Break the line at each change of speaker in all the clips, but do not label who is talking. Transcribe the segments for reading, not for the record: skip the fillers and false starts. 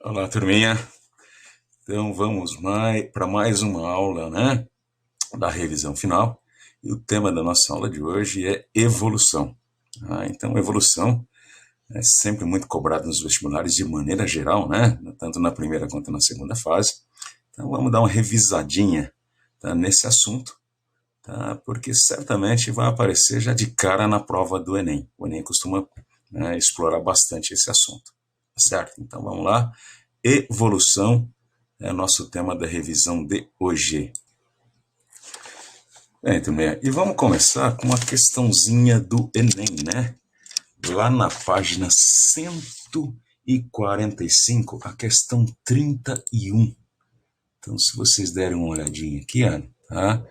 Olá, turminha. Então vamos para mais uma aula, né, da revisão final. E o tema da nossa aula de hoje é evolução. Então, evolução é sempre muito cobrado nos vestibulares de maneira geral, né, tanto na primeira quanto na segunda fase. Então vamos dar uma revisadinha, tá, nesse assunto, tá, porque certamente vai aparecer já de cara na prova do Enem. O Enem costuma, né, explorar bastante esse assunto, tá certo? Então vamos lá. Evolução é o nosso tema da revisão de hoje. Turma, e vamos começar com uma questãozinha do Enem, né? Lá na página 145, a questão 31. Então, se vocês derem uma olhadinha aqui, tá?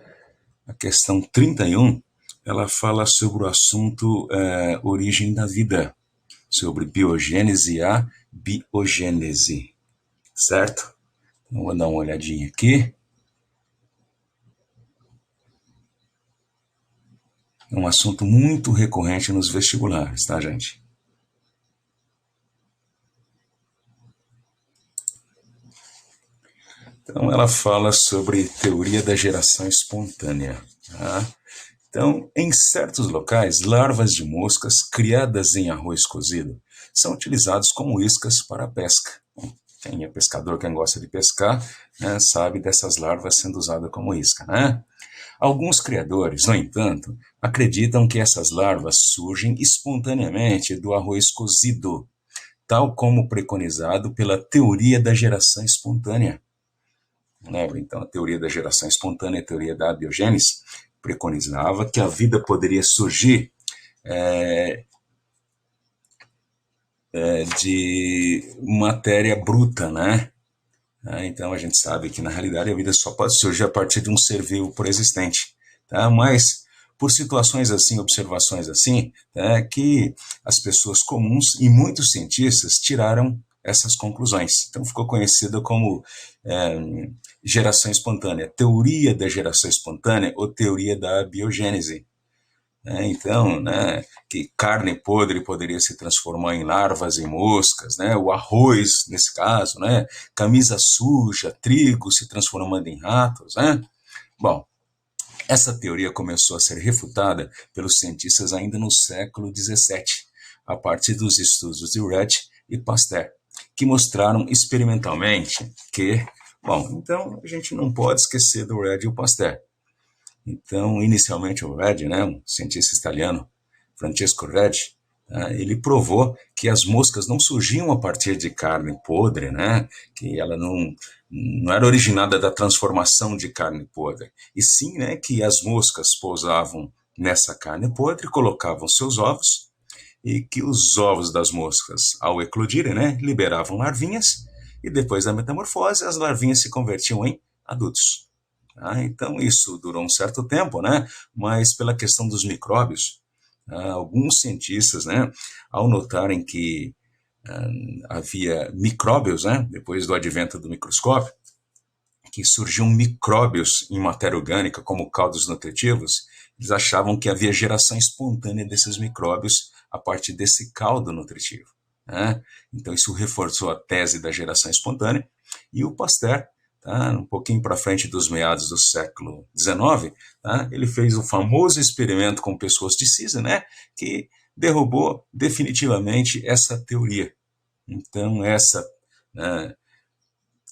A questão 31, ela fala sobre o assunto origem da vida, sobre biogênese e abiogênese, certo? Então, vou dar uma olhadinha aqui. É um assunto muito recorrente nos vestibulares, tá, gente? Então, ela fala sobre teoria da geração espontânea. Tá? Então, em certos locais, larvas de moscas criadas em arroz cozido são utilizadas como iscas para a pesca. Quem é pescador, quem gosta de pescar, né, sabe dessas larvas sendo usadas como isca, né? Alguns criadores, no entanto, acreditam que essas larvas surgem espontaneamente do arroz cozido, tal como preconizado pela teoria da geração espontânea. Lembra, então, a teoria da geração espontânea, a teoria da abiogênese, preconizava que a vida poderia surgir de matéria bruta, né? Então, a gente sabe que, na realidade, a vida só pode surgir a partir de um ser vivo pré-existente, tá? Mas, por situações assim, observações assim, tá, que as pessoas comuns e muitos cientistas tiraram essas conclusões. Então, ficou conhecida como geração espontânea, teoria da geração espontânea ou teoria da biogênese. Então, né, que carne podre poderia se transformar em larvas e moscas, né, o arroz, nesse caso, né, camisa suja, trigo se transformando em ratos, né? Bom, essa teoria começou a ser refutada pelos cientistas ainda no século XVII, a partir dos estudos de Red e Pasteur, que mostraram experimentalmente que, bom, então a gente não pode esquecer do Red e o Pasteur. Então, inicialmente o Red, né, um cientista italiano, Francesco Red, ele provou que as moscas não surgiam a partir de carne podre, né? Que ela não era originada da transformação de carne podre, e sim, né, que as moscas pousavam nessa carne podre, colocavam seus ovos, e que os ovos das moscas, ao eclodirem, né, liberavam larvinhas, e depois da metamorfose, as larvinhas se convertiam em adultos. Então, isso durou um certo tempo, né? Mas pela questão dos micróbios, alguns cientistas, né, ao notarem que havia micróbios, né, depois do advento do microscópio, que surgiam micróbios em matéria orgânica, como caldos nutritivos, eles achavam que havia geração espontânea desses micróbios a partir desse caldo nutritivo. Né? Então, isso reforçou a tese da geração espontânea, e o Pasteur, tá, um pouquinho para frente dos meados do século XIX, tá, ele fez o famoso experimento com pessoas de CISA, né, que derrubou definitivamente essa teoria. Então, né,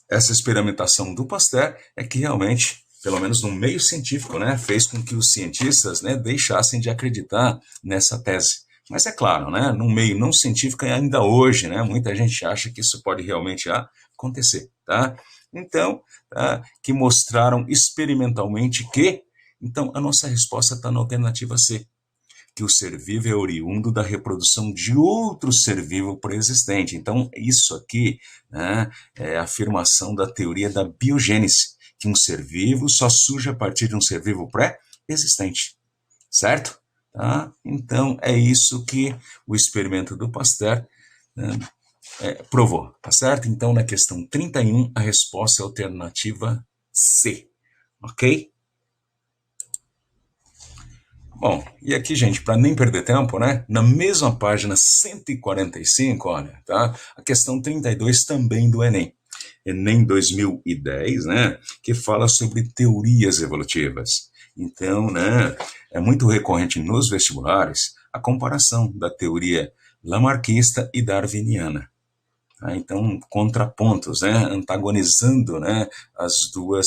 essa experimentação do Pasteur é que realmente, pelo menos no meio científico, né, fez com que os cientistas, né, deixassem de acreditar nessa tese. Mas é claro, né, no meio não científico ainda hoje, né, muita gente acha que isso pode realmente acontecer, tá? Então, tá, que mostraram experimentalmente que, então a nossa resposta está na alternativa C, que o ser vivo é oriundo da reprodução de outro ser vivo pré-existente. Então, isso aqui, né, é a afirmação da teoria da biogênese, que um ser vivo só surge a partir de um ser vivo pré-existente, certo? Tá? Então, é isso que o experimento do Pasteur, né, provou, tá certo? Então, na questão 31, a resposta é a alternativa C, ok? Bom, e aqui, gente, para nem perder tempo, né? Na mesma página 145, olha, tá? A questão 32 também do Enem. Enem 2010, né? Que fala sobre teorias evolutivas. Então, né? É muito recorrente nos vestibulares a comparação da teoria lamarckista e darwiniana. Tá? Então, contrapontos, né? Antagonizando, né? As duas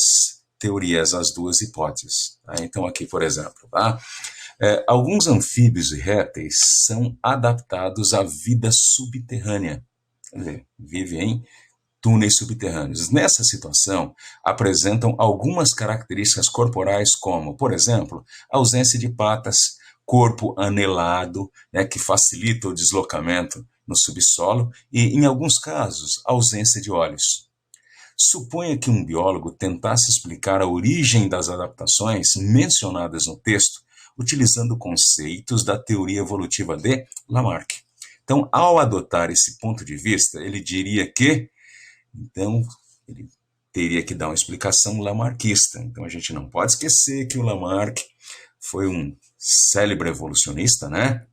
teorias, as duas hipóteses. Tá? Então, aqui, por exemplo, tá? Alguns anfíbios e répteis são adaptados à vida subterrânea, quer dizer, vivem em túneis subterrâneos. Nessa situação, apresentam algumas características corporais, como, por exemplo, ausência de patas, corpo anelado, né, que facilita o deslocamento no subsolo, e, em alguns casos, ausência de olhos. Suponha que um biólogo tentasse explicar a origem das adaptações mencionadas no texto, utilizando conceitos da teoria evolutiva de Lamarck. Então, ao adotar esse ponto de vista, ele diria que, então, ele teria que dar uma explicação lamarquista. Então, a gente não pode esquecer que o Lamarck foi um célebre evolucionista, né?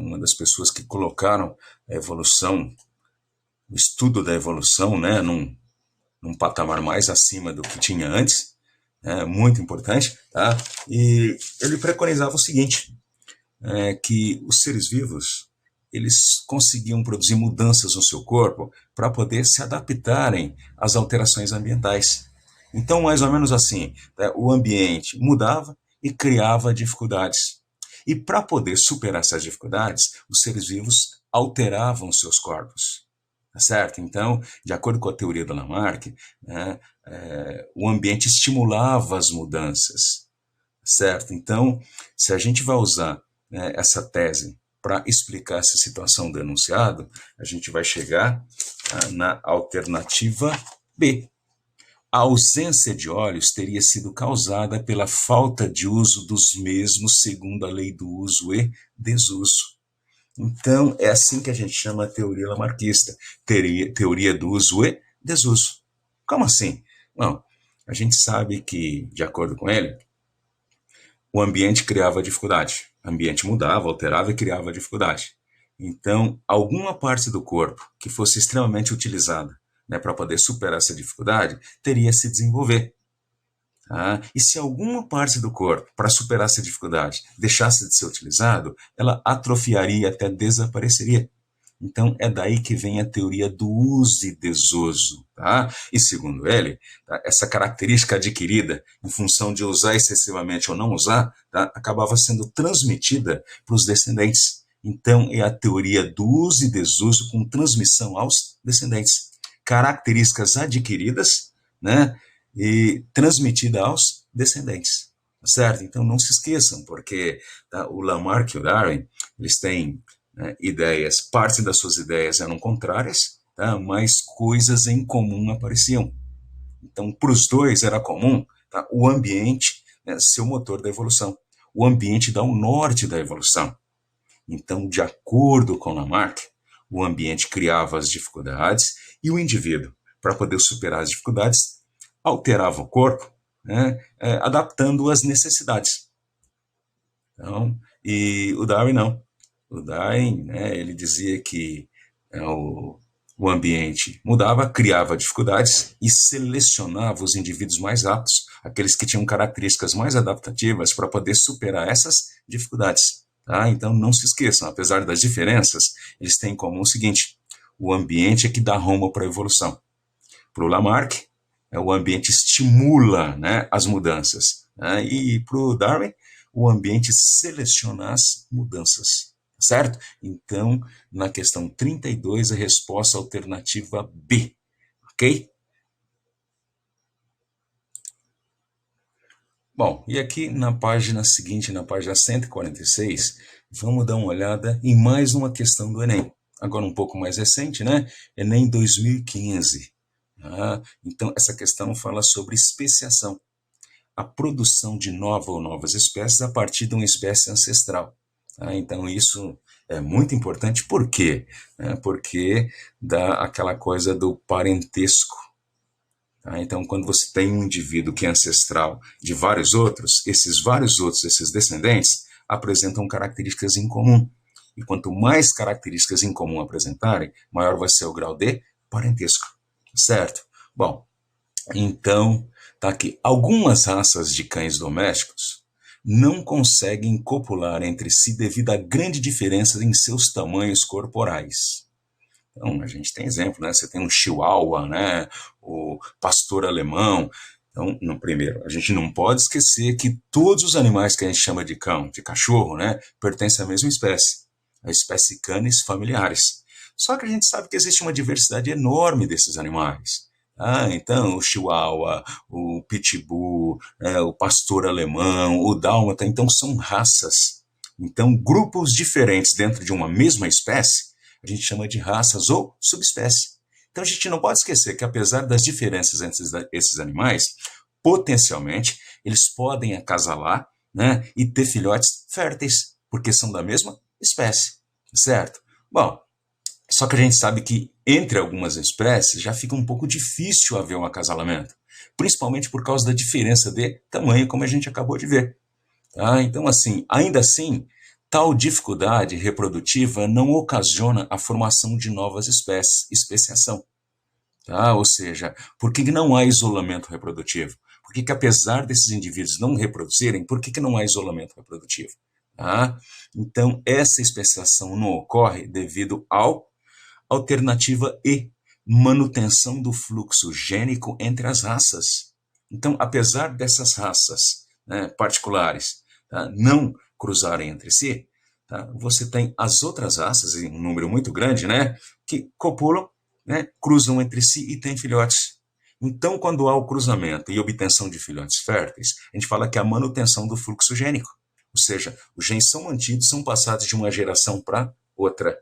Uma das pessoas que colocaram a evolução, o estudo da evolução, né, num patamar mais acima do que tinha antes, muito importante, tá? E ele preconizava o seguinte, que os seres vivos, eles conseguiam produzir mudanças no seu corpo para poder se adaptarem às alterações ambientais. Então, mais ou menos assim, né, o ambiente mudava e criava dificuldades. E para poder superar essas dificuldades, os seres vivos alteravam seus corpos. Tá certo? Então, de acordo com a teoria do Lamarck, né, o ambiente estimulava as mudanças, certo? Então, se a gente vai usar, né, essa tese para explicar essa situação do enunciado, a gente vai chegar na alternativa B. A ausência de olhos teria sido causada pela falta de uso dos mesmos segundo a lei do uso e desuso. Então, é assim que a gente chama a teoria lamarquista, teoria do uso e desuso. Como assim? Não, a gente sabe que, de acordo com ele, o ambiente criava dificuldade. O ambiente mudava, alterava e criava dificuldade. Então, alguma parte do corpo que fosse extremamente utilizada, né, para poder superar essa dificuldade, teria a se desenvolver. Tá? E se alguma parte do corpo, para superar essa dificuldade, deixasse de ser utilizado, ela atrofiaria até desapareceria. Então, é daí que vem a teoria do uso e desuso. Tá? E, segundo ele, tá, essa característica adquirida em função de usar excessivamente ou não usar, tá, acabava sendo transmitida para os descendentes. Então, é a teoria do uso e desuso com transmissão aos descendentes. Características adquiridas, né, e transmitida aos descendentes. Certo? Então, não se esqueçam, porque, tá, o Lamarck e o Darwin, eles têm, né, ideias, parte das suas ideias eram contrárias, tá? Mas coisas em comum apareciam. Então, para os dois era comum, tá, o ambiente, né, ser o motor da evolução. O ambiente dá o norte da evolução. Então, de acordo com Lamarck, o ambiente criava as dificuldades e o indivíduo, para poder superar as dificuldades, alterava o corpo, né, adaptando às necessidades. Então, e o Darwin não. O Darwin, né, ele dizia que, o ambiente mudava, criava dificuldades e selecionava os indivíduos mais aptos, aqueles que tinham características mais adaptativas para poder superar essas dificuldades. Tá? Então, não se esqueçam, apesar das diferenças, eles têm em comum o seguinte: o ambiente é que dá rumo para a evolução. Para o Lamarck, o ambiente estimula, né, as mudanças. Né? E para o Darwin, o ambiente seleciona as mudanças. Certo? Então, na questão 32, a resposta alternativa B. Ok? Bom, e aqui na página seguinte, na página 146, vamos dar uma olhada em mais uma questão do Enem. Agora um pouco mais recente, né? Enem 2015. Então, essa questão fala sobre especiação, a produção de nova ou novas espécies a partir de uma espécie ancestral. Tá? Então, isso é muito importante. Por quê? Porque dá aquela coisa do parentesco. Tá? Então, quando você tem um indivíduo que é ancestral de vários outros, esses descendentes, apresentam características em comum. E quanto mais características em comum apresentarem, maior vai ser o grau de parentesco. Certo? Bom, então, tá aqui. Algumas raças de cães domésticos não conseguem copular entre si devido à grande diferença em seus tamanhos corporais. Então, a gente tem exemplo, né? Você tem um chihuahua, né? O pastor alemão. Então, no primeiro, a gente não pode esquecer que todos os animais que a gente chama de cão, de cachorro, né, pertencem à mesma espécie, a espécie Canis familiaris. Só que a gente sabe que existe uma diversidade enorme desses animais. Então, o chihuahua, o pitbull, o pastor alemão, o dálmata, então são raças. Então, grupos diferentes dentro de uma mesma espécie a gente chama de raças ou subespécies. Então a gente não pode esquecer que apesar das diferenças entre esses animais, potencialmente eles podem acasalar, né, e ter filhotes férteis, porque são da mesma espécie, certo? Bom, só que a gente sabe que entre algumas espécies já fica um pouco difícil haver um acasalamento, principalmente por causa da diferença de tamanho, como a gente acabou de ver. Então, assim, ainda assim, tal dificuldade reprodutiva não ocasiona a formação de novas espécies, especiação. Ou seja, por que não há isolamento reprodutivo? Por que apesar desses indivíduos não reproduzirem, por que não há isolamento reprodutivo? Então, essa especiação não ocorre devido ao alternativa E, manutenção do fluxo gênico entre as raças. Então, apesar dessas raças, né, particulares, não cruzarem entre si, você tem as outras raças, em um número muito grande, né, que copulam, né, cruzam entre si e têm filhotes. Então, quando há o cruzamento e obtenção de filhotes férteis, a gente fala que é a manutenção do fluxo gênico. Ou seja, os genes são mantidos, são passados de uma geração para outra.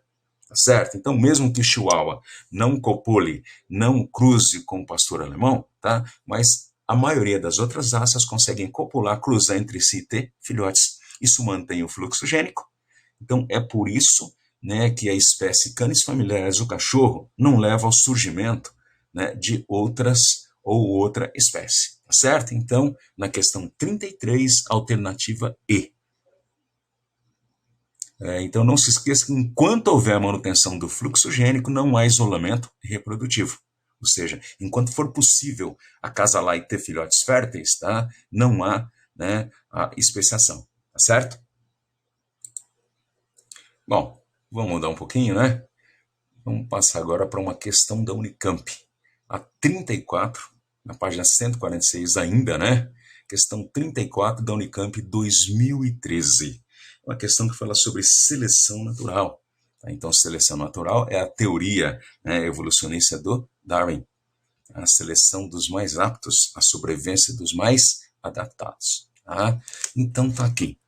Tá certo? Então, mesmo que o Chihuahua não copule, não cruze com o pastor alemão, tá? Mas a maioria das outras raças conseguem copular, cruzar entre si e ter filhotes. Isso mantém o fluxo gênico. Então, é por isso, né, que a espécie Canis familiaris, o cachorro, não leva ao surgimento, né, de outras ou outra espécie. Tá certo? Então, na questão 33, alternativa E. Então não se esqueça que enquanto houver manutenção do fluxo gênico, não há isolamento reprodutivo. Ou seja, enquanto for possível acasalar e ter filhotes férteis, tá? Não há, né, a especiação. Tá certo? Bom, vamos mudar um pouquinho, né? Vamos passar agora para uma questão da Unicamp. A 34, na página 146 ainda, né? Questão 34 da Unicamp 2013. Uma questão que fala sobre seleção natural. Então, seleção natural é a teoria, né, evolucionista do Darwin. A seleção dos mais aptos, a sobrevivência dos mais adaptados. Então, tá aqui.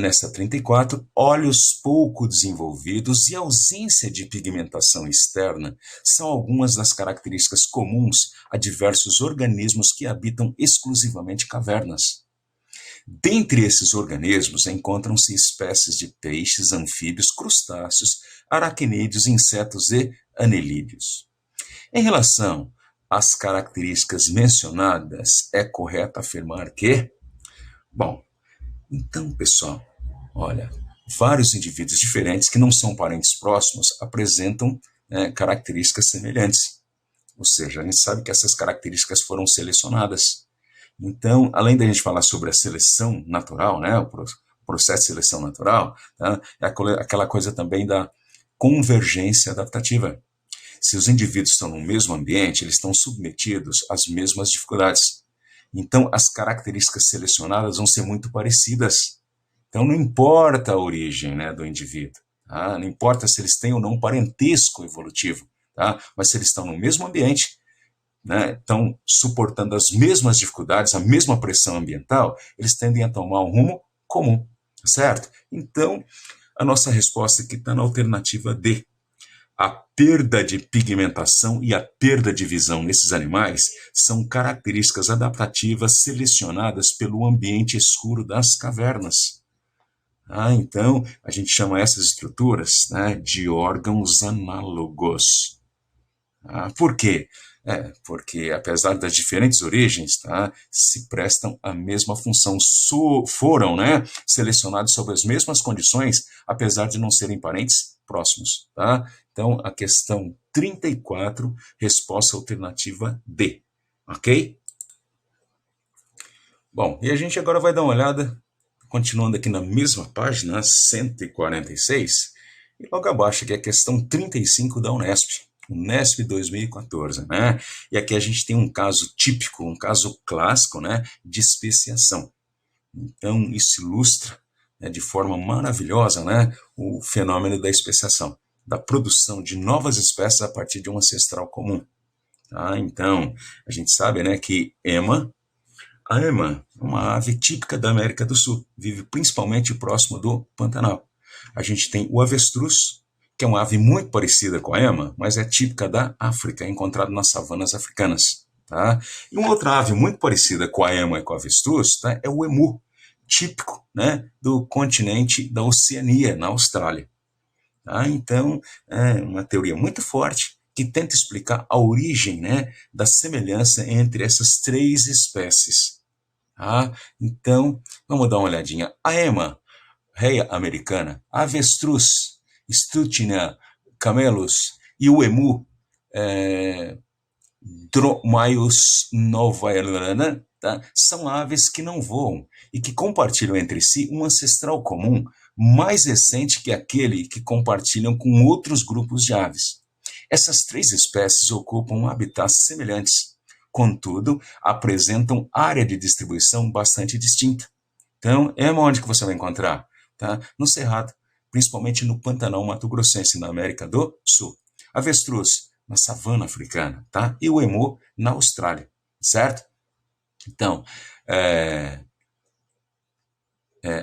Nessa 34, olhos pouco desenvolvidos e ausência de pigmentação externa são algumas das características comuns a diversos organismos que habitam exclusivamente cavernas. Dentre esses organismos encontram-se espécies de peixes, anfíbios, crustáceos, aracnídeos, insetos e anelídeos. Em relação às características mencionadas, é correto afirmar que, bom, então, pessoal, olha, vários indivíduos diferentes que não são parentes próximos apresentam, características semelhantes. Ou seja, a gente sabe que essas características foram selecionadas. Então, além da gente falar sobre a seleção natural, né, o processo de seleção natural, tá, é aquela coisa também da convergência adaptativa. Se os indivíduos estão no mesmo ambiente, eles estão submetidos às mesmas dificuldades. Então, as características selecionadas vão ser muito parecidas. Então, não importa a origem, né, do indivíduo, não importa se eles têm ou não parentesco evolutivo, mas se eles estão no mesmo ambiente, né, estão suportando as mesmas dificuldades, a mesma pressão ambiental, eles tendem a tomar um rumo comum, certo? Então, a nossa resposta aqui está na alternativa D. A perda de pigmentação e a perda de visão nesses animais são características adaptativas selecionadas pelo ambiente escuro das cavernas. Então, a gente chama essas estruturas, né, de órgãos análogos. Por quê? Porque apesar das diferentes origens, tá, se prestam a mesma função, foram, né, selecionados sob as mesmas condições, apesar de não serem parentes próximos, tá? Então, a questão 34, resposta alternativa D, ok? Bom, e a gente agora vai dar uma olhada, continuando aqui na mesma página, 146, e logo abaixo aqui a questão 35 da Unesp. Unesp 2014, né? E aqui a gente tem um caso típico, um caso clássico, né, de especiação. Então, isso ilustra, né, de forma maravilhosa, né, o fenômeno da especiação, da produção de novas espécies a partir de um ancestral comum. Tá? Então, a gente sabe, né, que a ema é uma ave típica da América do Sul, vive principalmente próximo do Pantanal. A gente tem o avestruz, que é uma ave muito parecida com a ema, mas é típica da África, encontrado nas savanas africanas. Tá? E uma outra ave muito parecida com a ema e com o avestruz, tá, é o emu, típico, né, do continente da Oceania, na Austrália. Tá? Então, é uma teoria muito forte que tenta explicar a origem, né, da semelhança entre essas três espécies. Tá? Então, vamos dar uma olhadinha. A ema, reia americana, a avestruz, Strutina camelus, e o emu, Dromaios novaelana, tá? São aves que não voam e que compartilham entre si um ancestral comum mais recente que aquele que compartilham com outros grupos de aves. Essas três espécies ocupam habitats semelhantes, contudo, apresentam área de distribuição bastante distinta. Então, é onde que você vai encontrar? Tá? No Cerrado, principalmente no Pantanal Mato-Grossense, na América do Sul. Avestruz, na savana africana, tá? E o emu, na Austrália, certo? Então,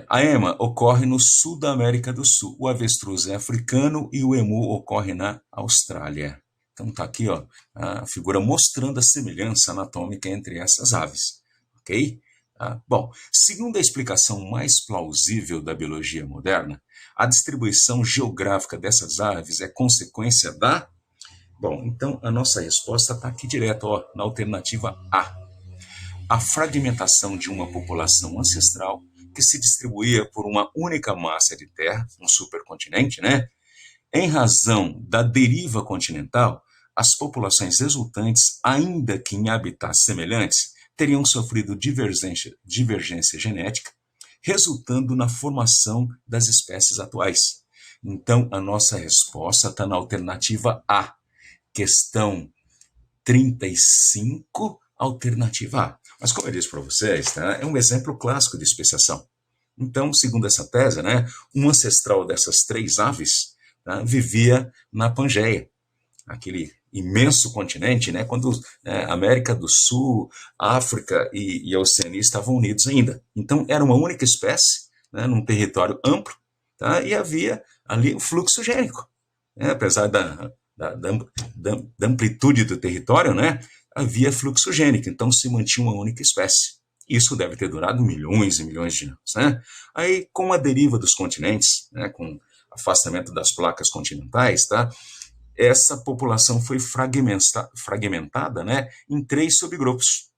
a ema ocorre no sul da América do Sul, o avestruz é africano e o emu ocorre na Austrália. Então, tá aqui, ó, a figura mostrando a semelhança anatômica entre essas aves, ok? Bom, segundo a explicação mais plausível da biologia moderna, a distribuição geográfica dessas aves é consequência da... Bom, então a nossa resposta está aqui direto, ó, na alternativa A. A fragmentação de uma população ancestral que se distribuía por uma única massa de terra, um supercontinente, né? Em razão da deriva continental, as populações resultantes, ainda que em habitats semelhantes, teriam sofrido divergência genética, resultando na formação das espécies atuais. Então, a nossa resposta está na alternativa A. Questão 35, alternativa A. Mas, como eu disse para vocês, tá, é um exemplo clássico de especiação. Então, segundo essa tese, né, um ancestral dessas três aves, tá, vivia na Pangeia, aquele imenso continente, né, quando a América do Sul, África e a Oceania estavam unidos ainda. Então, era uma única espécie, né, num território amplo, tá, e havia ali o fluxo gênico. Né, apesar da amplitude do território, né, havia fluxo gênico, então se mantinha uma única espécie. Isso deve ter durado milhões e milhões de anos. Né? Aí, com a deriva dos continentes, né, com afastamento das placas continentais, tá, essa população foi fragmentada, né, em três subgrupos.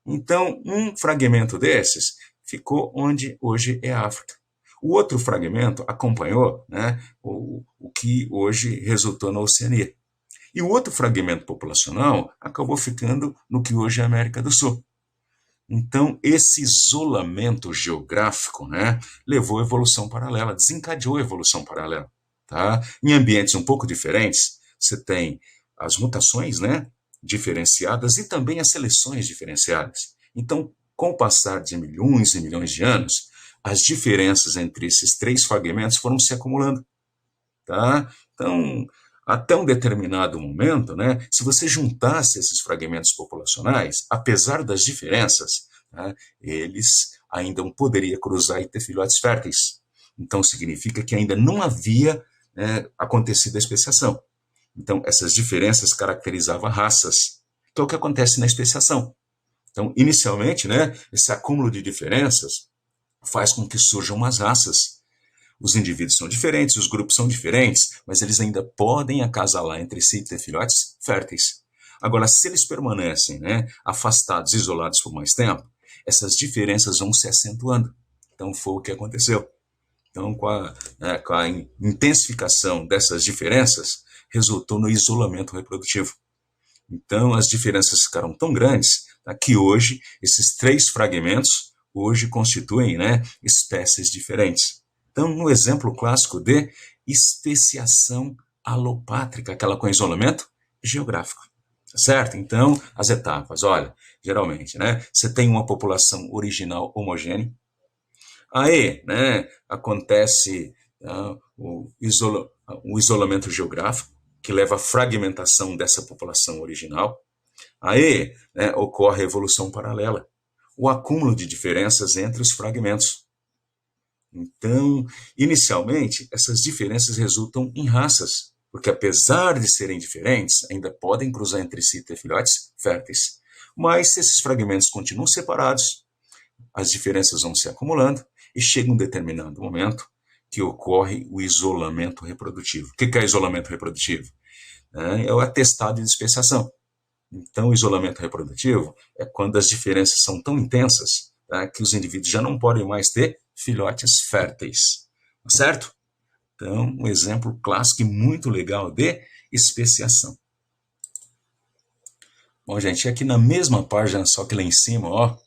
Então, um fragmento desses ficou onde hoje é a África. O outro fragmento acompanhou, né, o que hoje resultou na Oceania. E o outro fragmento populacional acabou ficando no que hoje é a América do Sul. Então, esse isolamento geográfico, né, levou à evolução paralela, desencadeou a evolução paralela. Tá? Em ambientes um pouco diferentes, você tem as mutações, né, diferenciadas e também as seleções diferenciadas. Então, com o passar de milhões e milhões de anos, as diferenças entre esses três fragmentos foram se acumulando. Tá? Então, até um determinado momento, né, se você juntasse esses fragmentos populacionais, apesar das diferenças, né, eles ainda poderiam cruzar e ter filhotes férteis. Então, significa que ainda não havia, né, acontecido a especiação. Então, essas diferenças caracterizavam raças, que é o que acontece na especiação. Então, inicialmente, né, esse acúmulo de diferenças faz com que surjam umas raças. Os indivíduos são diferentes, os grupos são diferentes, mas eles ainda podem acasalar entre si e ter filhotes férteis. Agora, se eles permanecem, né, afastados, isolados por mais tempo, essas diferenças vão se acentuando. Então, foi o que aconteceu. Então, com a intensificação dessas diferenças, resultou no isolamento reprodutivo. Então, as diferenças ficaram tão grandes, tá, que hoje, esses 3 fragmentos, hoje constituem, né, espécies diferentes. Então, no exemplo clássico de especiação alopátrica, aquela com isolamento geográfico. Certo? Então, as etapas, olha, geralmente, né, você tem uma população original homogênea, aí, né, acontece o isolamento geográfico, que leva à fragmentação dessa população original. Aí, né, ocorre a evolução paralela, o acúmulo de diferenças entre os fragmentos. Então, inicialmente, essas diferenças resultam em raças, porque apesar de serem diferentes, ainda podem cruzar entre si e ter filhotes férteis. Mas se esses fragmentos continuam separados, as diferenças vão se acumulando e chega um determinado momento que ocorre o isolamento reprodutivo. O que é isolamento reprodutivo? É o atestado de especiação. Então, o isolamento reprodutivo é quando as diferenças são tão intensas, tá, que os indivíduos já não podem mais ter filhotes férteis. Certo? Então, um exemplo clássico e muito legal de especiação. Bom, gente, aqui na mesma página, só que lá em cima, ó,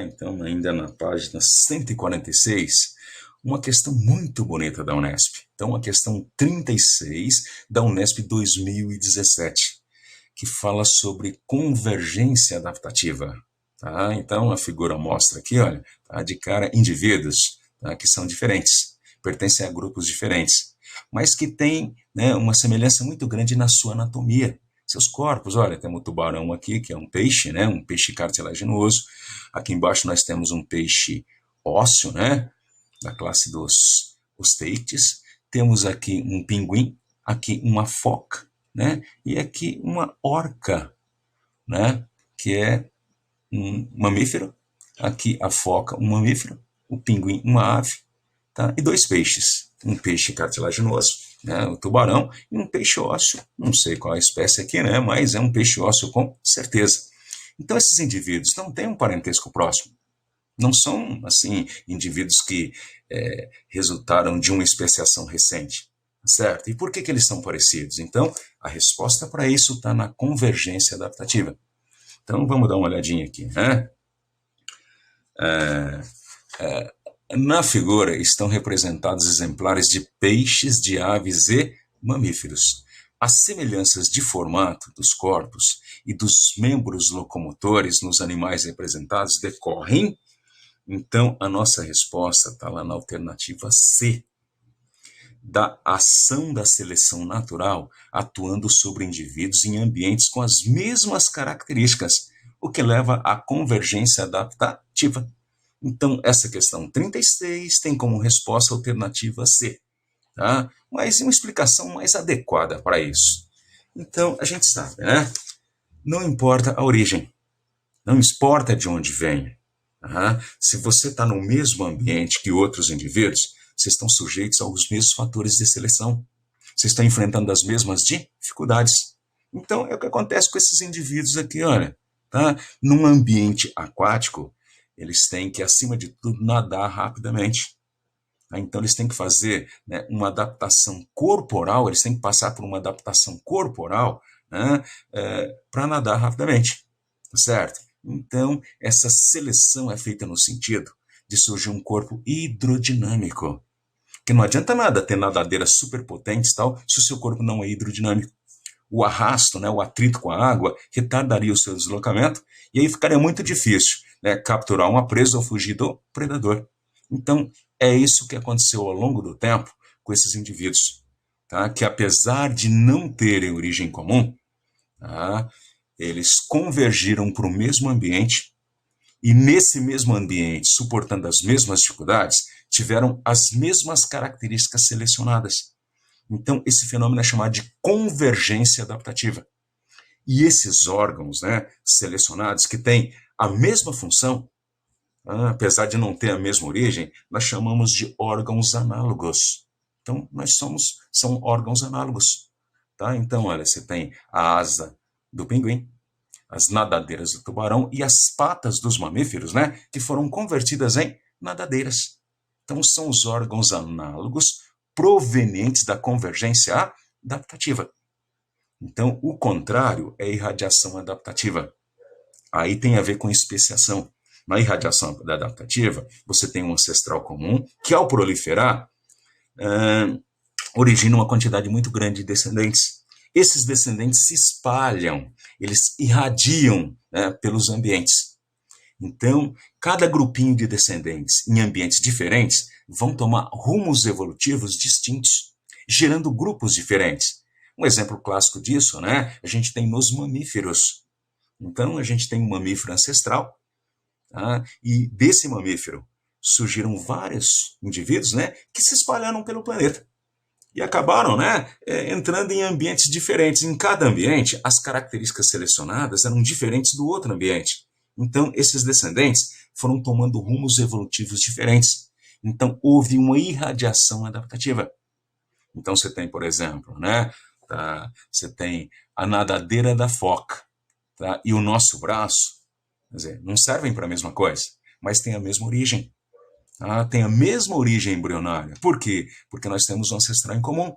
então ainda na página 146, uma questão muito bonita da Unesp. Então, a questão 36 da Unesp 2017, que fala sobre convergência adaptativa. Tá? Então, a figura mostra aqui, olha, tá, de cara, indivíduos, tá, que são diferentes, pertencem a grupos diferentes, mas que têm, né, uma semelhança muito grande na sua anatomia. Seus corpos, olha, temos um tubarão aqui, que é um peixe, né, um peixe cartilaginoso. Aqui embaixo nós temos um peixe ósseo, né, da classe dos osteites. Temos aqui um pinguim, aqui uma foca, né, e aqui uma orca, né, que é um mamífero. Aqui a foca, um mamífero, o pinguim, uma ave, tá? E 2 peixes, um peixe cartilaginoso, né, o tubarão, e um peixe ósseo, não sei qual a espécie aqui, né, mas é um peixe ósseo com certeza. Então esses indivíduos não têm um parentesco próximo, não são, assim, indivíduos que resultaram de uma especiação recente, certo? E por que eles são parecidos? Então, a resposta para isso está na convergência adaptativa. Então, vamos dar uma olhadinha aqui, né? Na figura estão representados exemplares de peixes, de aves e mamíferos. As semelhanças de formato dos corpos e dos membros locomotores nos animais representados decorrem. Então, a nossa resposta está lá na alternativa C, da ação da seleção natural atuando sobre indivíduos em ambientes com as mesmas características, o que leva à convergência adaptativa. Então, essa questão 36 tem como resposta a alternativa C, tá? Mas uma explicação mais adequada para isso. Então, a gente sabe, né? Não importa a origem, não importa de onde vem. Se você está no mesmo ambiente que outros indivíduos, vocês estão sujeitos aos mesmos fatores de seleção. Vocês estão enfrentando as mesmas dificuldades. Então, é o que acontece com esses indivíduos aqui, olha. Tá? Num ambiente aquático, eles têm que, acima de tudo, nadar rapidamente. Tá? Então, eles têm que fazer, né, uma adaptação corporal, eles têm que passar por uma adaptação corporal, né, para nadar rapidamente. Certo? Então, essa seleção é feita no sentido de surgir um corpo hidrodinâmico. Porque não adianta nada ter nadadeiras superpotentes tal, se o seu corpo não é hidrodinâmico. O arrasto, né, o atrito com a água, retardaria o seu deslocamento e aí ficaria muito difícil, né, capturar uma presa ou fugir do predador. Então, é isso que aconteceu ao longo do tempo com esses indivíduos, tá? Que apesar de não terem origem comum, tá, eles convergiram para o mesmo ambiente e nesse mesmo ambiente, suportando as mesmas dificuldades, tiveram as mesmas características selecionadas. Então, esse fenômeno é chamado de convergência adaptativa. E esses órgãos, né, selecionados, que têm a mesma função, apesar de não ter a mesma origem, nós chamamos de órgãos análogos. Então, são órgãos análogos. Tá? Então, olha, você tem a asa do pinguim, as nadadeiras do tubarão e as patas dos mamíferos, né, que foram convertidas em nadadeiras. Então, são os órgãos análogos provenientes da convergência adaptativa. Então, o contrário é irradiação adaptativa. Aí tem a ver com especiação. Na irradiação adaptativa, você tem um ancestral comum que, ao proliferar, origina uma quantidade muito grande de descendentes. Esses descendentes se espalham, eles irradiam, né, pelos ambientes. Então, cada grupinho de descendentes em ambientes diferentes vão tomar rumos evolutivos distintos, gerando grupos diferentes. Um exemplo clássico disso, né, a gente tem nos mamíferos. Então, a gente tem um mamífero ancestral, tá? E desse mamífero surgiram vários indivíduos, né, que se espalharam pelo planeta. E acabaram, né, entrando em ambientes diferentes. Em cada ambiente, as características selecionadas eram diferentes do outro ambiente. Então, esses descendentes foram tomando rumos evolutivos diferentes. Então, houve uma irradiação adaptativa. Então, você tem, por exemplo, né, você tem a nadadeira da foca, tá, e o nosso braço, quer dizer, não servem para a mesma coisa, mas têm a mesma origem. Tá? Tem a mesma origem embrionária. Por quê? Porque nós temos um ancestral em comum.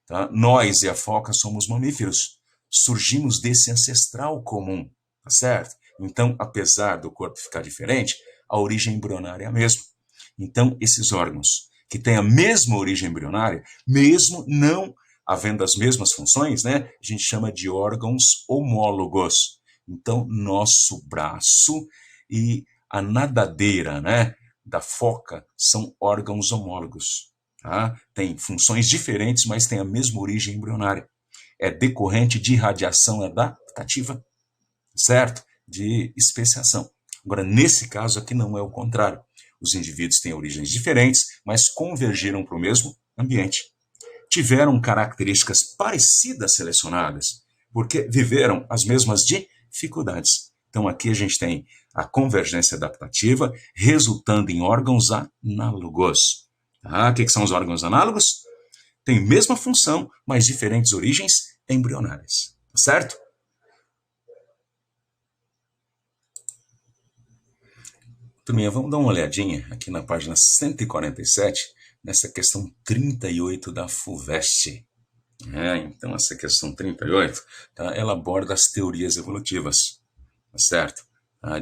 Tá? Nós e a foca somos mamíferos. Surgimos desse ancestral comum, tá certo? Então, apesar do corpo ficar diferente, a origem embrionária é a mesma. Então, esses órgãos que têm a mesma origem embrionária, mesmo não havendo as mesmas funções, né, a gente chama de órgãos homólogos. Então, nosso braço e a nadadeira, né, da foca são órgãos homólogos. Tá? Tem funções diferentes, mas tem a mesma origem embrionária. É decorrente de irradiação adaptativa, certo? De especiação. Agora, nesse caso aqui não é o contrário. Os indivíduos têm origens diferentes, mas convergiram para o mesmo ambiente. Tiveram características parecidas selecionadas, porque viveram as mesmas dificuldades. Então, aqui a gente tem a convergência adaptativa resultando em órgãos análogos. O que são os órgãos análogos? Tem mesma função, mas diferentes origens embrionárias. Certo? Turminha, vamos dar uma olhadinha aqui na página 147, nessa questão 38 da FUVEST. Então, essa questão 38, tá, ela aborda as teorias evolutivas, tá certo?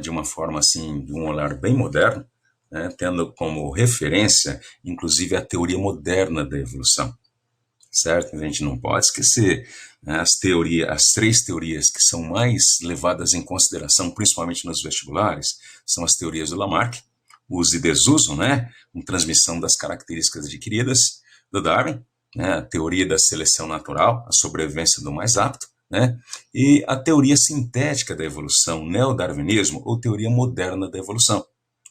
De uma forma assim, de um olhar bem moderno, né, tendo como referência, inclusive, a teoria moderna da evolução, certo? A gente não pode esquecer, né, as três teorias que são mais levadas em consideração, principalmente nos vestibulares, são as teorias do Lamarck, uso e desuso, né, com transmissão das características adquiridas, do Darwin, né, a teoria da seleção natural, a sobrevivência do mais apto, né, e a teoria sintética da evolução, neodarwinismo ou teoria moderna da evolução.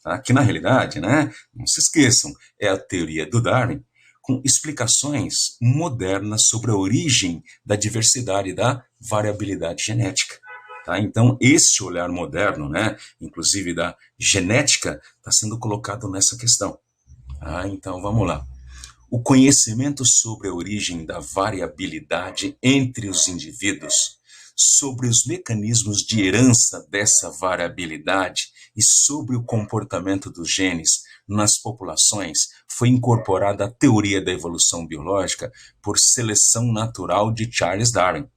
Tá? Que na realidade, né, não se esqueçam, é a teoria do Darwin com explicações modernas sobre a origem da diversidade e da variabilidade genética. Tá? Então, esse olhar moderno, né, inclusive da genética, está sendo colocado nessa questão. Então, vamos lá. O conhecimento sobre a origem da variabilidade entre os indivíduos, sobre os mecanismos de herança dessa variabilidade e sobre o comportamento dos genes nas populações, foi incorporada à teoria da evolução biológica por seleção natural de Charles Darwin.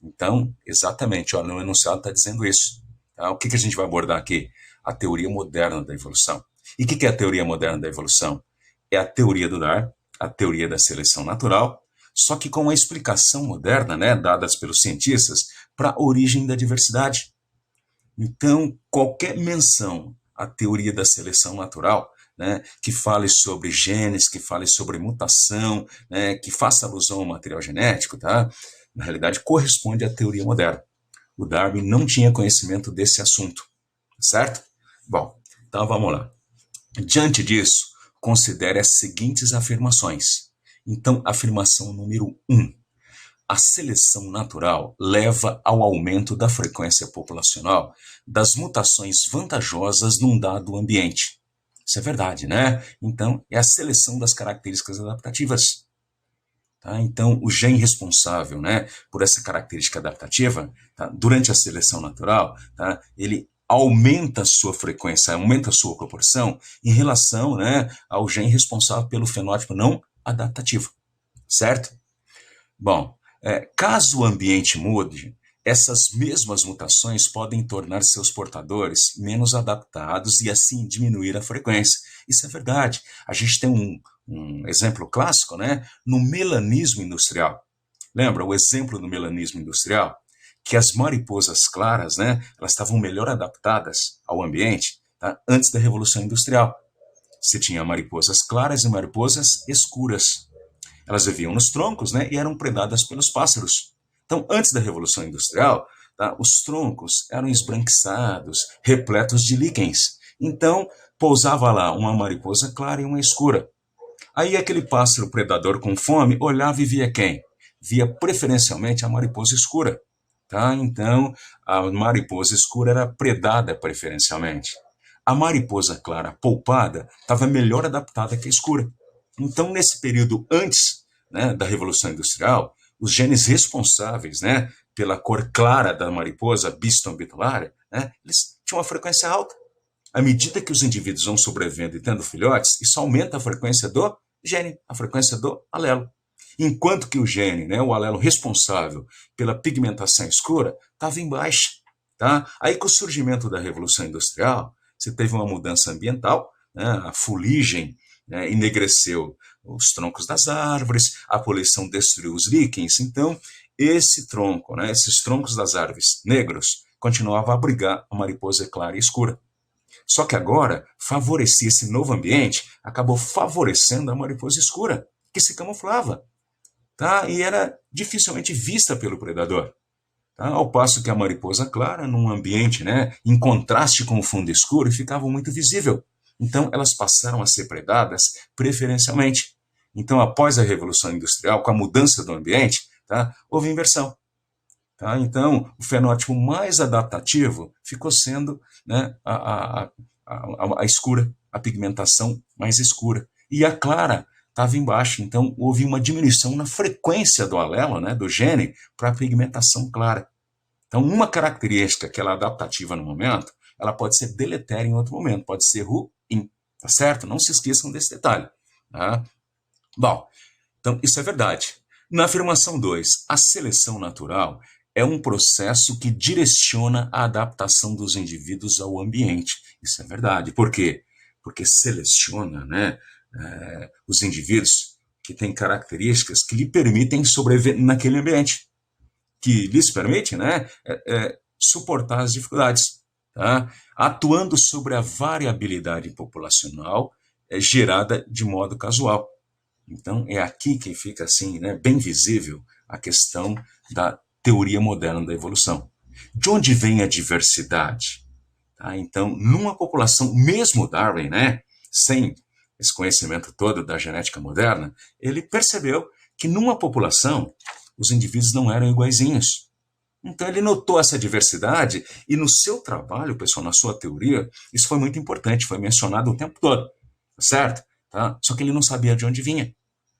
Então, exatamente, ó, no enunciado está dizendo isso. Tá? O que a gente vai abordar aqui? A teoria moderna da evolução. E o que é a teoria moderna da evolução? É a teoria do Darwin, a teoria da seleção natural, só que com a explicação moderna, né, dadas pelos cientistas, para a origem da diversidade. Então, qualquer menção à teoria da seleção natural, né, que fale sobre genes, que fale sobre mutação, né, que faça alusão ao material genético, tá? Na realidade, corresponde à teoria moderna. O Darwin não tinha conhecimento desse assunto, certo? Bom, então vamos lá. Diante disso, considere as seguintes afirmações. Então, afirmação número 1. A seleção natural leva ao aumento da frequência populacional das mutações vantajosas num dado ambiente. Isso é verdade, né? Então, é a seleção das características adaptativas. Tá? Então, o gene responsável, né, por essa característica adaptativa, tá, durante a seleção natural, tá, ele aumenta a sua frequência, aumenta a sua proporção em relação, né, ao gene responsável pelo fenótipo não adaptativo, certo? Bom, caso o ambiente mude, essas mesmas mutações podem tornar seus portadores menos adaptados e assim diminuir a frequência. Isso é verdade. A gente tem um exemplo clássico, né, no melanismo industrial. Lembra o exemplo do melanismo industrial? Que as mariposas claras, né, elas estavam melhor adaptadas ao ambiente, tá, antes da Revolução Industrial. Você tinha mariposas claras e mariposas escuras. Elas viviam nos troncos, né, e eram predadas pelos pássaros. Então, antes da Revolução Industrial, tá, os troncos eram esbranquiçados, repletos de líquens. Então, pousava lá uma mariposa clara e uma escura. Aí aquele pássaro predador com fome olhava e via quem? Via preferencialmente a mariposa escura. Tá? Então, a mariposa escura era predada preferencialmente. A mariposa clara poupada estava melhor adaptada que a escura. Então, nesse período antes, né, da Revolução Industrial, os genes responsáveis, né, pela cor clara da mariposa Biston bitulária, né, eles tinham uma frequência alta. À medida que os indivíduos vão sobrevivendo e tendo filhotes, isso aumenta a frequência do gene, a frequência do alelo. Enquanto que o gene, né, o alelo responsável pela pigmentação escura, estava em baixa. Tá? Aí, com o surgimento da Revolução Industrial, você teve uma mudança ambiental, né, a fuligem, né, enegreceu os troncos das árvores, a poluição destruiu os líquens. Então, esse tronco, né, esses troncos das árvores negros, continuavam a abrigar a mariposa clara e escura. Só que agora, favorecia esse novo ambiente, acabou favorecendo a mariposa escura, que se camuflava, tá? E era dificilmente vista pelo predador. Tá? Ao passo que a mariposa clara, num ambiente, né, em contraste com o fundo escuro, ficava muito visível. Então, elas passaram a ser predadas preferencialmente. Então, após a Revolução Industrial, com a mudança do ambiente, tá, houve inversão. Tá? Então, o fenótipo mais adaptativo ficou sendo, né, a escura, a pigmentação mais escura. E a clara estava embaixo, então houve uma diminuição na frequência do alelo, né, do gene, para a pigmentação clara. Então, uma característica que ela é adaptativa no momento, ela pode ser deletéria em outro momento, pode ser ruim, tá certo? Não se esqueçam desse detalhe. Tá? Bom, então isso é verdade. Na afirmação 2, a seleção natural é um processo que direciona a adaptação dos indivíduos ao ambiente. Isso é verdade. Por quê? Porque seleciona, né, os indivíduos que têm características que lhe permitem sobreviver naquele ambiente, que lhes permite, né, suportar as dificuldades, tá? Atuando sobre a variabilidade populacional gerada de modo casual. Então, é aqui que fica assim, né, bem visível a questão da teoria moderna da evolução. De onde vem a diversidade? Tá? Então, numa população, mesmo Darwin, né, sem esse conhecimento todo da genética moderna, ele percebeu que numa população os indivíduos não eram iguaizinhos. Então, ele notou essa diversidade e no seu trabalho, pessoal, na sua teoria, isso foi muito importante, foi mencionado o tempo todo, certo? Tá? Só que ele não sabia de onde vinha.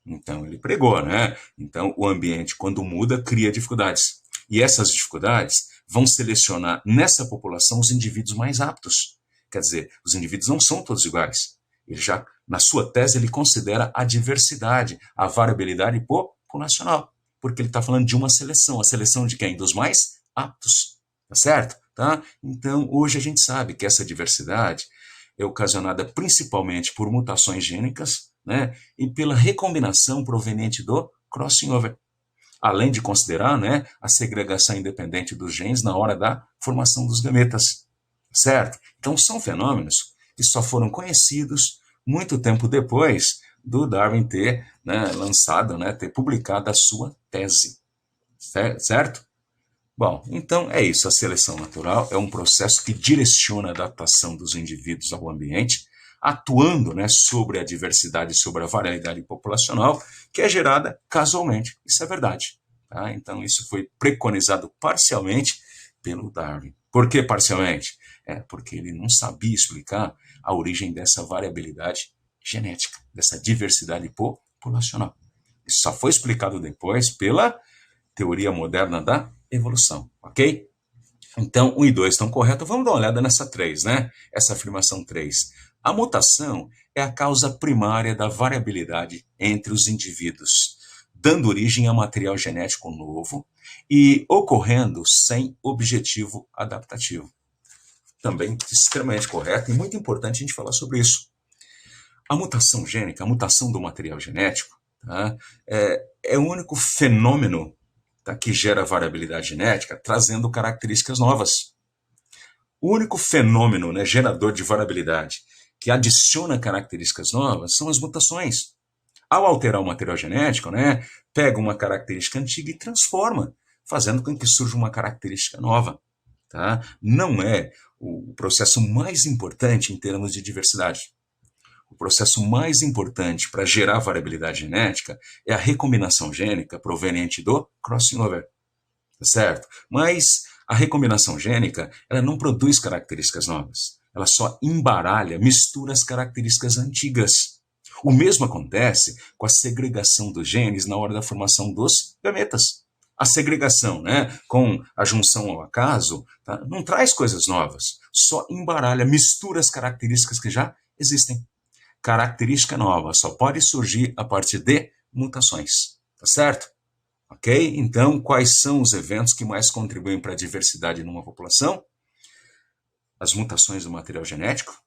Então, ele pregou, né? Então, o ambiente, quando muda, cria dificuldades. E essas dificuldades vão selecionar nessa população os indivíduos mais aptos. Quer dizer, os indivíduos não são todos iguais. Ele já, na sua tese, ele considera a diversidade, a variabilidade populacional, porque ele está falando de uma seleção. A seleção de quem? Dos mais aptos. Tá certo? Tá? Então, hoje a gente sabe que essa diversidade é ocasionada principalmente por mutações gênicas, né, e pela recombinação proveniente do crossing over, além de considerar, né, a segregação independente dos genes na hora da formação dos gametas, certo? Então são fenômenos que só foram conhecidos muito tempo depois do Darwin ter, né, lançado, né, ter publicado a sua tese, certo? Bom, então é isso. A seleção natural é um processo que direciona a adaptação dos indivíduos ao ambiente, atuando, né, sobre a diversidade, sobre a variedade populacional, que é gerada casualmente. Isso é verdade. Tá? Então, isso foi preconizado parcialmente pelo Darwin. Por que parcialmente? Porque ele não sabia explicar a origem dessa variabilidade genética, dessa diversidade populacional. Isso só foi explicado depois pela teoria moderna da evolução, ok? Então, 1 e 2 estão corretos. Vamos dar uma olhada nessa 3, né? Essa afirmação 3. A mutação é a causa primária da variabilidade entre os indivíduos, dando origem a material genético novo e ocorrendo sem objetivo adaptativo. Também extremamente correto e muito importante a gente falar sobre isso. A mutação gênica, a mutação do material genético, tá? É o único fenômeno, tá, que gera variabilidade genética, trazendo características novas. O único fenômeno, né, gerador de variabilidade que adiciona características novas são as mutações. Ao alterar o material genético, né, pega uma característica antiga e transforma, fazendo com que surja uma característica nova. Tá? Não é o processo mais importante em termos de diversidade. O processo mais importante para gerar variabilidade genética é a recombinação gênica proveniente do crossing over, tá certo? Mas a recombinação gênica, ela não produz características novas. Ela só embaralha, mistura as características antigas. O mesmo acontece com a segregação dos genes na hora da formação dos gametas. A segregação, né, com a junção ao acaso, tá, não traz coisas novas, só embaralha, mistura as características que já existem. Característica nova só pode surgir a partir de mutações, tá certo? Ok? Então, quais são os eventos que mais contribuem para a diversidade numa população? As mutações do material genético,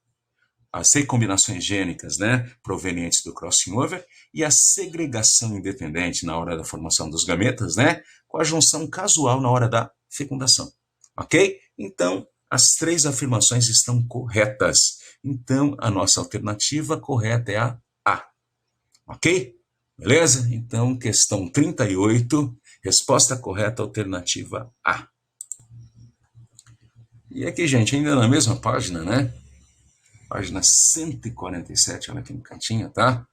as recombinações gênicas, né, provenientes do crossing over, e a segregação independente na hora da formação dos gametas, né, com a junção casual na hora da fecundação. Ok? Então, as 3 afirmações estão corretas. Então, a nossa alternativa correta é a A. Ok? Beleza? Então, questão 38, resposta correta, alternativa A. E aqui, gente, ainda na mesma página, né? Página 147, olha aqui no cantinho, tá?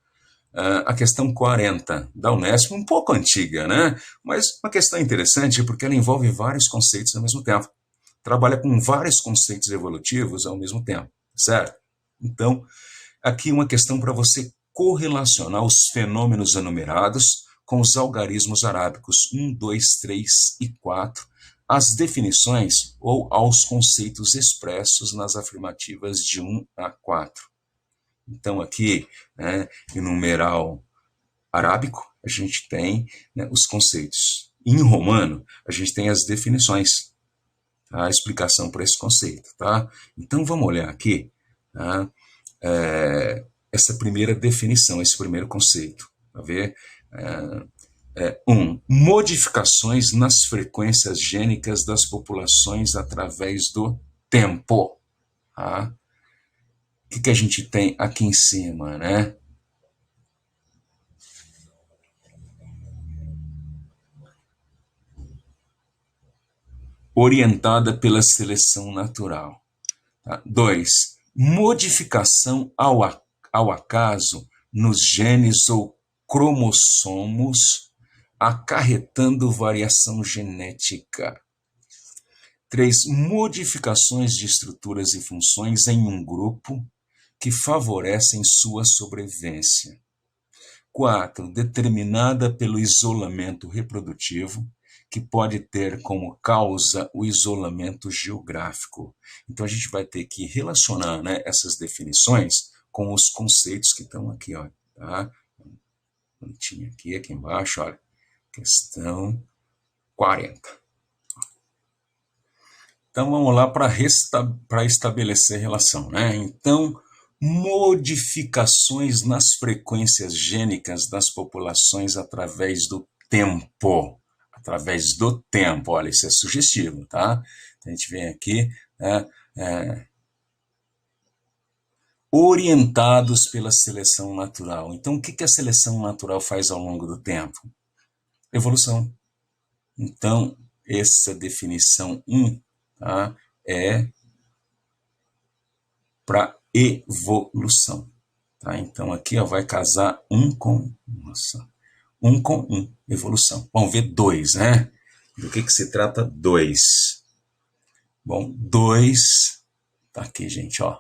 A questão 40 da Unesp, um pouco antiga, né? Mas uma questão interessante porque ela envolve vários conceitos ao mesmo tempo. Trabalha com vários conceitos evolutivos ao mesmo tempo, certo? Então, aqui uma questão para você correlacionar os fenômenos enumerados com os algarismos arábicos 1, 2, 3 e 4, às definições ou aos conceitos expressos nas afirmativas de 1 a 4. Então, aqui, né, em numeral arábico, a gente tem, né, os conceitos. Em romano, a gente tem as definições, tá? A explicação para esse conceito. Tá? Então, vamos olhar aqui, tá? Essa primeira definição, esse primeiro conceito. Tá ver? 1. Modificações nas frequências gênicas das populações através do tempo. Tá? O que a gente tem aqui em cima, né? Orientada pela seleção natural. 2. Modificação ao acaso nos genes ou cromossomos, acarretando variação genética. 3. Modificações de estruturas e funções em um grupo que favorecem sua sobrevivência. 4. Determinada pelo isolamento reprodutivo, que pode ter como causa o isolamento geográfico. Então, a gente vai ter que relacionar, né, essas definições com os conceitos que estão aqui, ó, tá? Bonitinho aqui embaixo, olha, questão 40. Então, vamos lá para estabelecer relação, né? Então, modificações nas frequências gênicas das populações através do tempo. Através do tempo, olha, isso é sugestivo, tá? A gente vem aqui, né, orientados pela seleção natural. Então, o que a seleção natural faz ao longo do tempo? Evolução. Então, essa definição 1, tá, é para evolução. Tá? Então, aqui ó, vai casar 1 com... Nossa, 1 com 1, evolução. Vamos ver 2, né? Do que se trata 2? Bom, 2, tá aqui, gente, ó.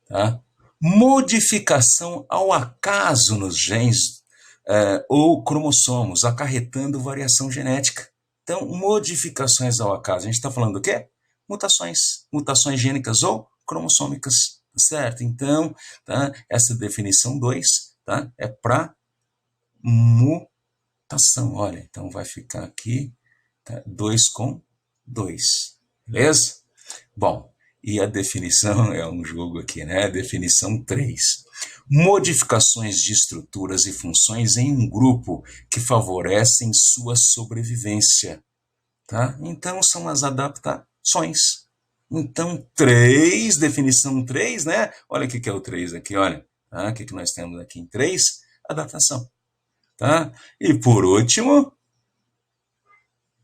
Tá? Modificação ao acaso nos genes ou cromossomos, acarretando variação genética. Então, modificações ao acaso. A gente está falando do quê? Mutações gênicas ou cromossômicas, certo? Então, tá? Essa definição 2, tá? É para mutação. Olha, então vai ficar aqui, tá? 2 com 2, beleza? Bom, e a definição é um jogo aqui, né? Definição 3. Modificações de estruturas e funções em um grupo que favorecem sua sobrevivência, tá? Então, são as adaptações. Então, 3, definição 3, né? Olha o que é o 3 aqui, olha. Tá? O que nós temos aqui em 3? Adaptação, tá? E por último,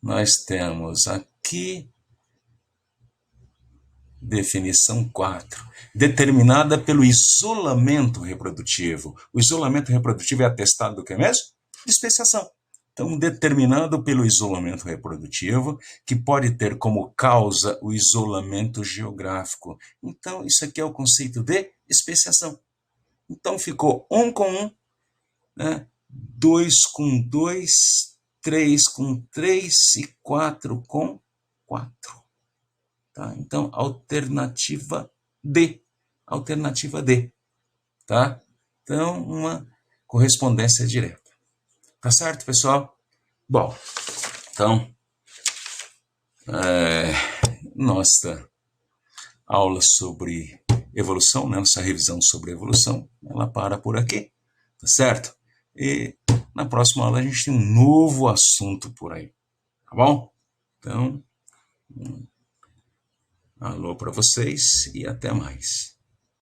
nós temos aqui definição 4, determinada pelo isolamento reprodutivo. O isolamento reprodutivo é atestado do que mesmo? De especiação. Então, determinado pelo isolamento reprodutivo, que pode ter como causa o isolamento geográfico. Então, isso aqui é o conceito de especiação. Então, ficou 1 com 1, né? 2 com 2, 3 com 3 e 4 com 4. Tá? Então, alternativa D. Alternativa D. Tá? Então, uma correspondência direta. Tá certo, pessoal? Bom, então, nossa aula sobre evolução, né? Nossa revisão sobre evolução, ela para por aqui, tá certo? E na próxima aula a gente tem um novo assunto por aí, tá bom? Então, alô para vocês e até mais.